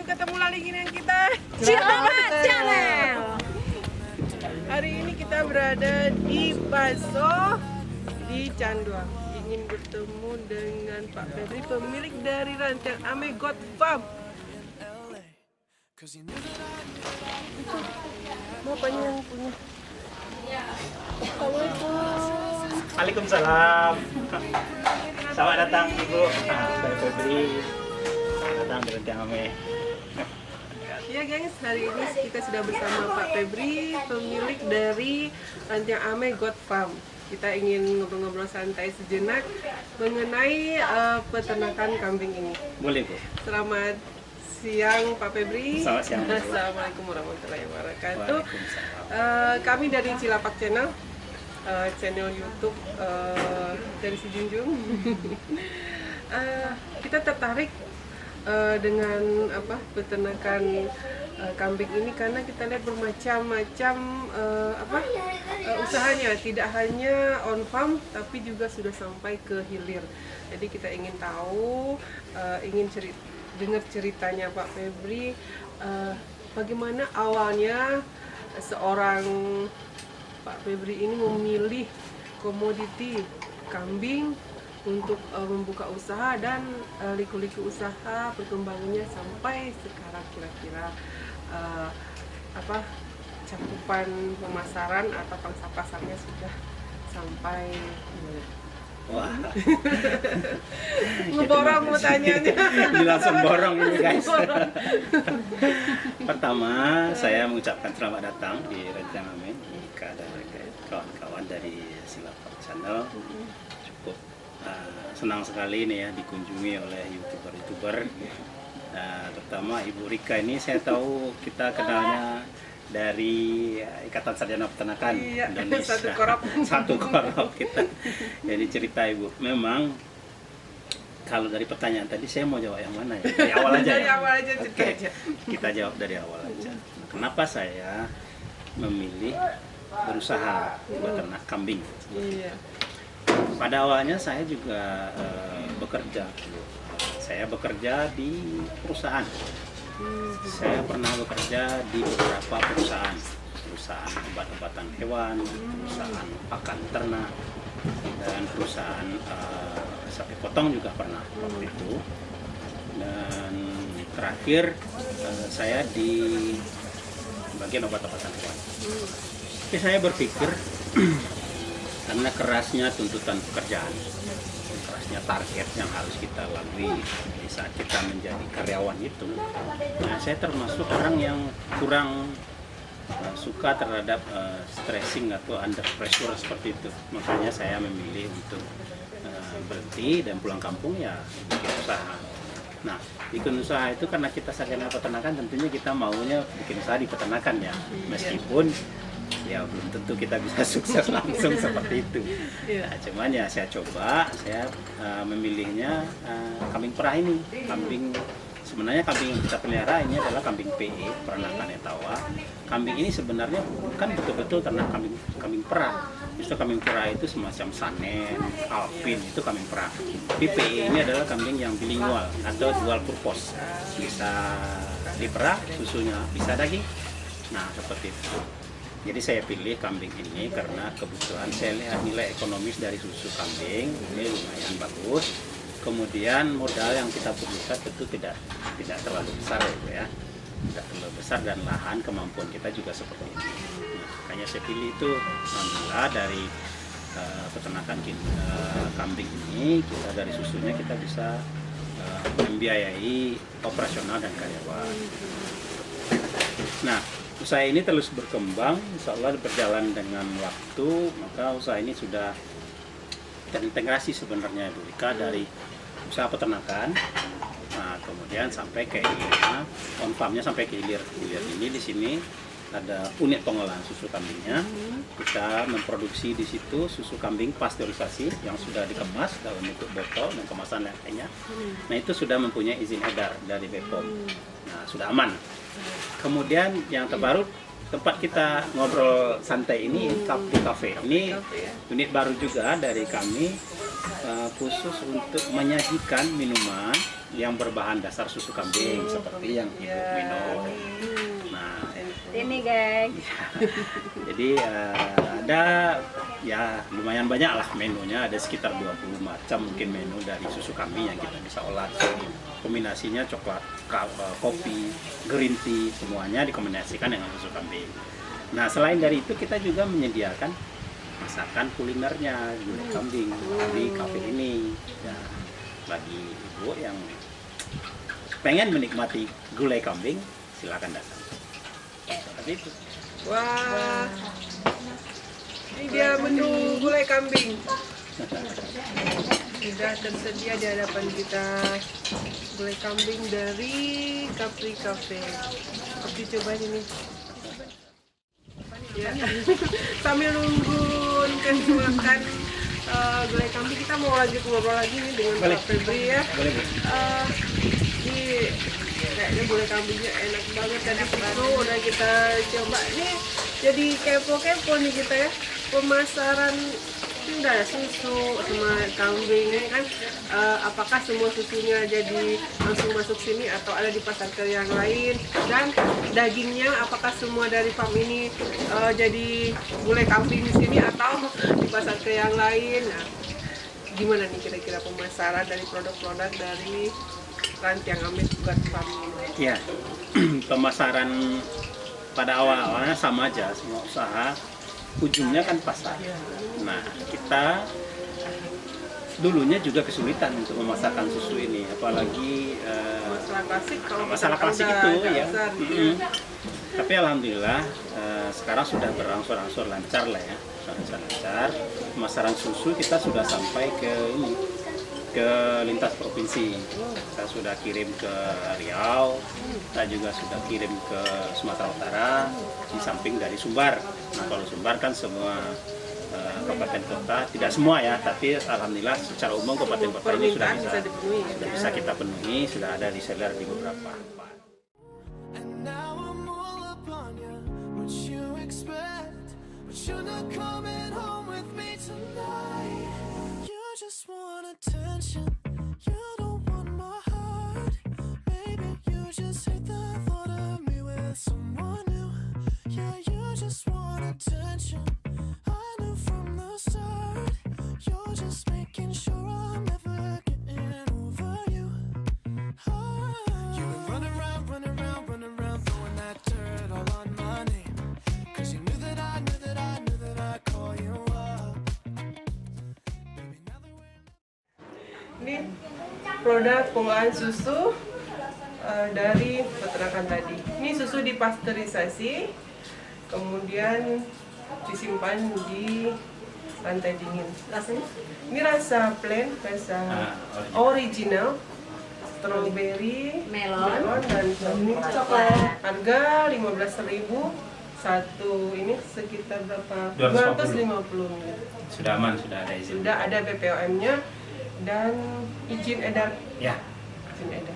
ketemu lagi dengan kita Cilapat Channel. Hari ini kita berada di Baso di Canduang. Ingin bertemu dengan Pak Febri, pemilik dari Rantiang Ame Goat Farm. Bapaknya yang punya. Assalamualaikum. Waalaikumsalam. Selamat datang Ibu. Saya Febri. Selamat datang di Rantiang Ame. Ya gengs, hari ini kita sudah bersama Pak Febri, pemilik dari Rantiang Ame Goat Farm. Kita ingin ngobrol-ngobrol santai sejenak mengenai peternakan kambing ini. Boleh Bu. Selamat siang Pak Febri. Selamat siang, Bu. Assalamualaikum warahmatullahi wabarakatuh. Waalaikumsalam. Kami dari Cilapak Channel, channel YouTube dari si Junjung. Kita tertarik dengan peternakan kambing ini karena kita lihat bermacam-macam usahanya, tidak hanya on farm tapi juga sudah sampai ke hilir. Jadi kita ingin tahu, ingin dengar ceritanya Pak Febri, bagaimana awalnya seorang Pak Febri ini memilih komoditi kambing untuk membuka usaha dan liku-liku usaha perkembangannya sampai sekarang kira-kira cakupan pemasaran atau pangsa pasarnya sudah sampai gimana? Wah. Ngeborong mau tanyanya. Langsung borong ini guys. Borong. Pertama, saya mengucapkan selamat datang di Rantiang Ame. Ika dan kawan-kawan dari Cilapat Channel. Cukup senang sekali ini ya dikunjungi oleh youtuber-youtuber. Terutama Ibu Rika ini saya tahu kita kenalnya dari Ikatan Sarjana Peternakan Indonesia. Satu korop kita. Jadi cerita Ibu, memang kalau dari pertanyaan tadi saya mau jawab yang mana ya? Dari awal aja. Dari ya? awal aja, cerita Oke, aja. kita jawab dari awal aja. Kenapa saya memilih berusaha beternak kambing? Iya. Pada awalnya saya juga bekerja. Saya bekerja di perusahaan. Saya pernah bekerja di beberapa perusahaan obat-obatan hewan, perusahaan pakan ternak, dan perusahaan sapi potong juga pernah waktu itu. Dan terakhir saya di bagian obat-obatan hewan. Tapi saya berpikir karena kerasnya tuntutan pekerjaan, kerasnya target yang harus kita lalui di saat kita menjadi karyawan itu. Nah, saya termasuk orang yang kurang suka terhadap stressing atau under pressure seperti itu. Makanya saya memilih untuk berhenti dan pulang kampung ya bikin usaha. Nah, bikin usaha itu karena kita sarjana peternakan, tentunya kita maunya bikin usaha di peternakan ya, meskipun ya belum tentu kita bisa sukses langsung seperti itu. Nah, cuman ya saya coba, saya memilihnya kambing perah ini. Sebenarnya kambing yang kita pelihara ini adalah kambing PE, peranakan Etawa. Kambing ini sebenarnya bukan betul-betul ternak kambing perah. Justru kambing perah itu semacam Sanen, Alpin, itu kambing perah. Tapi PE ini adalah kambing yang bilingual atau dual purpose. Bisa diperah, susunya bisa daging. Nah, seperti itu. Jadi saya pilih kambing ini karena kebutuhan, saya lihat nilai ekonomis dari susu kambing ini lumayan bagus. Kemudian modal yang kita perlukan tentu tidak terlalu besar ya, tidak terlalu besar, dan lahan kemampuan kita juga seperti ini. Nah, makanya saya pilih itu, alhamdulillah dari peternakan kambing ini, kita dari susunya kita bisa membiayai operasional dan karyawan. Nah, usaha ini terus berkembang, insya Allah berjalan dengan waktu, maka usaha ini sudah terintegrasi sebenarnya Bu Rika dari usaha peternakan, nah kemudian sampai ke hilirnya, on farmnya sampai ke hilir. Hilir ini di sini ada unit pengolahan susu kambingnya. Kita memproduksi di situ susu kambing pasteurisasi yang sudah dikemas dalam bentuk botol dan kemasan lainnya. Nah, itu sudah mempunyai izin edar dari BPOM. Nah, sudah aman. Kemudian yang terbaru, tempat kita ngobrol santai ini, Cafe. Ini unit baru juga dari kami. khusus untuk menyajikan minuman yang berbahan dasar susu kambing seperti yang ibu minum. Nah, Ini guys. jadi ada ya lumayan banyak lah menunya, ada sekitar 20 macam mungkin menu dari susu kambing yang kita bisa olah. Jadi kombinasinya coklat, kopi, green tea, semuanya dikombinasikan dengan susu kambing. Nah, selain dari itu kita juga menyediakan masakan kulinernya gulai kambing di kafe ini. Ya, bagi ibu yang pengen menikmati gulai kambing, silakan datang. Seperti itu. Wah, ini dia menu gulai kambing. Sudah tersedia di hadapan kita gulai kambing dari Capri Cafe. Oke, cobain ini. Ya. Sambil nunggu kan makan gulai kambing, kita mau lanjut ngobrol lagi nih dengan Pak Febri ya. Boleh, Bu. Ini kayaknya gulai kambingnya enak banget, tadi susu udah kita coba nih, jadi kepo nih kita ya, pemasaran ini udah ada susu sama kambing ini kan, apakah semua susunya jadi langsung masuk sini atau ada di pasar ke yang lain, dan dagingnya apakah semua dari farm ini jadi gulai kambing di sini atau di pasar ke yang lain. Nah, gimana nih kira-kira pemasaran dari produk-produk dari Rantiang Amet buat farm ini? Ya, pemasaran pada awalnya sama aja, semua usaha ujungnya kan pasar. Nah, kita dulunya juga kesulitan untuk memasarkan susu ini, apalagi Masalah klasik, kalau masalah klasik udah itu ya. besar, Tapi alhamdulillah sekarang sudah berangsur-angsur lancar lah ya, lancar. Pemasaran susu kita sudah sampai ke ini, ke lintas provinsi. Kita sudah kirim ke Riau, kita juga sudah kirim ke Sumatera Utara, di samping dari Sumbar. Nah, kalau Sumbar kan semua kabupaten kota, tidak semua ya, tapi alhamdulillah secara umum kabupaten kota ini sudah permintaan bisa dipenuhi. sudah bisa kita penuhi, sudah ada di seller di beberapa. And now I'm all up on you. What you expect? But you're not coming home with me tonight. You just want attention. You don't want my heart. Maybe you just hate the thought of me with someone new. Yeah, you just want attention. I knew from the start. You're just making sure I'm never getting over you. You been running around, throwing that dirt all on my name. 'Cause you knew that I'd call you up. Baby, now that we're Ini produk pengolahan susu dari peternakan tadi. Ini susu dipasteurisasi, kemudian disimpan di lantai dingin. Rasanya? Ini rasa plain, rasa original, strawberry, Melon. dan coklat. Harga 15.000 satu, ini sekitar berapa? 250 ml. Sudah aman, sudah ada izin. Sudah ada BPOM-nya dan izin edar. Ya. Izin edar.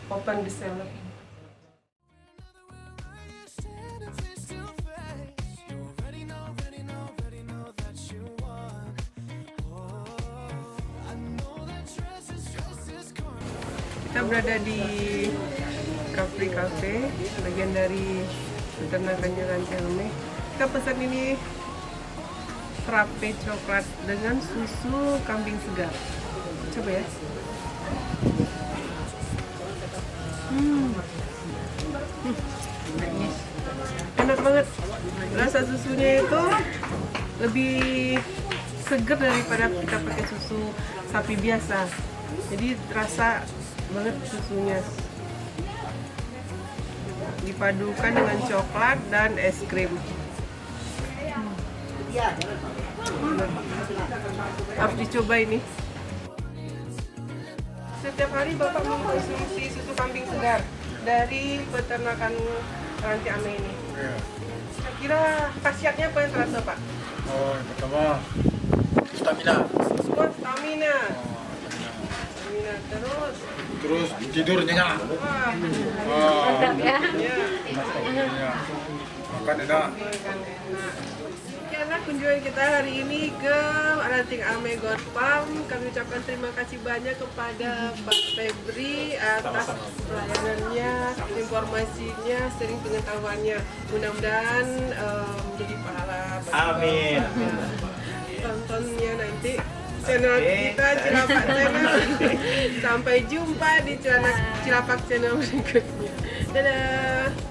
Open bestseller. standing face to face. You already know that you won. Oh, I know that stress is gone. Kita berada di Capri Cafe, bagian dari peternakannya Rantiang Amet. Kita pesan ini frappe coklat dengan susu kambing segar. Coba ya. Enak banget. Rasa susunya itu lebih seger daripada kita pakai susu sapi biasa. Jadi terasa banget susunya. Dipadukan dengan coklat dan es krim. Harus dicoba ini. Setiap hari Bapak mengkonsumsi susu kambing segar dari peternakan Rantiang Amet ini. Kira khasiatnya apa yang terasa, Pak? Oh, yang pertama stamina. Wah, stamina. Stamina terus. Terus tidur nyenyak. Wah, Mantap ya. ya. Nyenyak. Makan enak. Makan enak. Oke, anak kunjungan kita hari ini ke Ting Ame God Farm. Kami ucapkan terima kasih banyak kepada Pak Febri atas pelayanannya, informasinya, sharing pengetahuannya. Mudah-mudahan menjadi pahala bagi Amin. tontonnya nanti channel kita Cilapak Channel. Sampai jumpa di Cilapak Channel berikutnya. Dadah.